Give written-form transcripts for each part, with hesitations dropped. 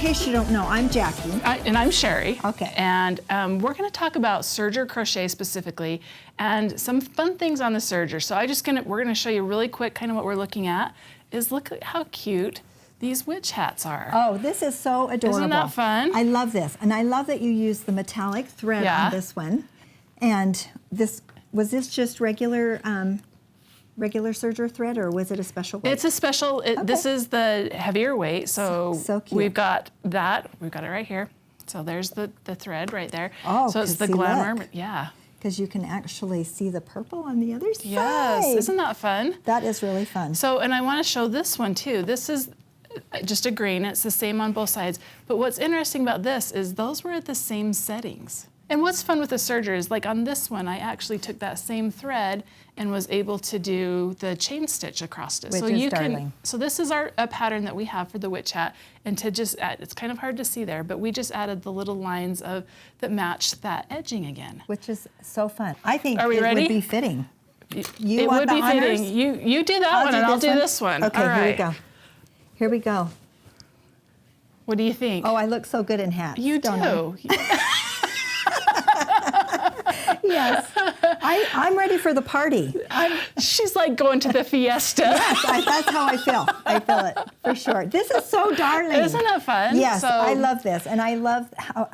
case you don't know, I'm Jackie. And I'm Cheri. Okay. And we're going to talk about Serger Crochet specifically and some fun things on the Serger. So we're going to show you really quick kind of what we're looking at is look at how cute these witch hats are. Oh, this is so adorable. Isn't that fun? I love this. And I love that you use the metallic thread on this one. And was this just regular Serger thread, or was it a special weight? It's a special, this is the heavier weight, so cute. we've got that, we've got it right here. So there's the thread right there. Oh, so it's the glamour, look. yeah. Because you can actually see the purple on the other side. Yes, isn't that fun? That is really fun. So, and I want to show this one too. This is just a green, it's the same on both sides. But what's interesting about this is those were at the same settings. And what's fun with the Serger is like on this one, I actually took that same thread and was able to do the chain stitch across it. Which is darling. So this is a pattern that we have for the witch hat, and to just add, it's kind of hard to see there, but we just added the little lines that match that edging again. Which is so fun. I think Are we it ready? would be fitting. It would be fitting. You do that one and I'll do this one. Okay, all right. here we go. Here we go. What do you think? Oh, I look so good in hats. You don't do. Yes. I'm ready for the party. She's like going to the fiesta. Yes, that's how I feel. I feel it, for sure. This is so darling. Isn't it fun? Yes, so, I love this. And I love how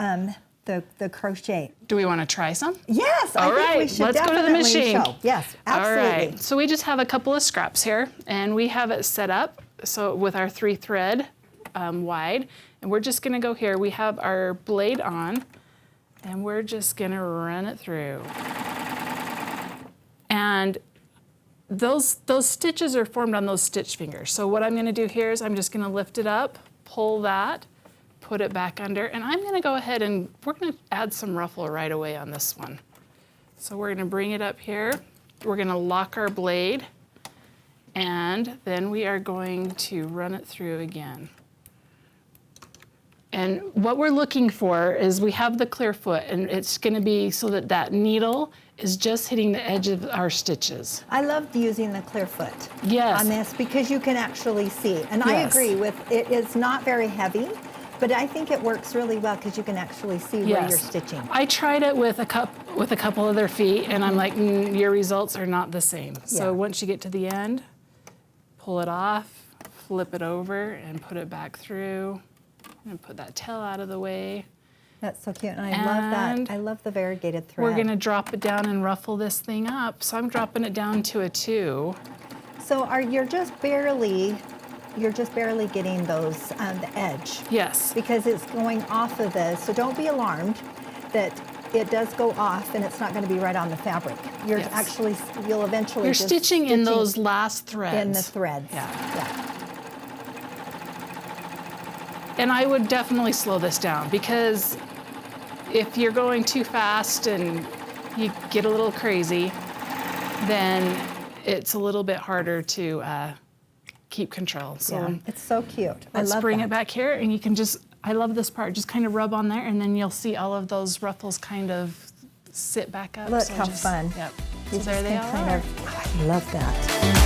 the crochet. Do we want to try some? Yes, All I think right, we should let's go to the definitely machine. show. Yes, absolutely. All right, so we just have a couple of scraps here, and we have it set up so with our 3 thread wide, and we're just going to go here. We have our blade on, and we're just going to run it through. And those stitches are formed on those stitch fingers. So what I'm going to do here is I'm just going to lift it up, pull that, put it back under, and I'm going to go ahead and we're going to add some ruffle right away on this one. So we're going to bring it up here. We're going to lock our blade, and then we are going to run it through again. And what we're looking for is we have the clear foot, and it's going to be so that that needle is just hitting the edge of our stitches. I love using the clear foot Yes. on this because you can actually see. And I Yes. agree with it. It's not very heavy, but I think it works really well because you can actually see where you're stitching. I tried it with a couple other feet, and I'm like, your results are not the same. So once you get to the end, pull it off, flip it over, and put it back through. And put that tail out of the way. That's so cute, and I love that. I love the variegated thread. We're gonna drop it down and ruffle this thing up. So I'm dropping it down to a 2. So you're just barely getting those the edge. Yes. Because it's going off of this. So don't be alarmed that it does go off and it's not going to be right on the fabric. You'll eventually You're stitching in those last threads. In the threads. Yeah. And I would definitely slow this down, because if you're going too fast and you get a little crazy, then it's a little bit harder to keep control. So it's so cute. Let's bring it back here, and you can I love this part, just kind of rub on there, and then you'll see all of those ruffles kind of sit back up. Look how fun. Yep. So there they are. I love that.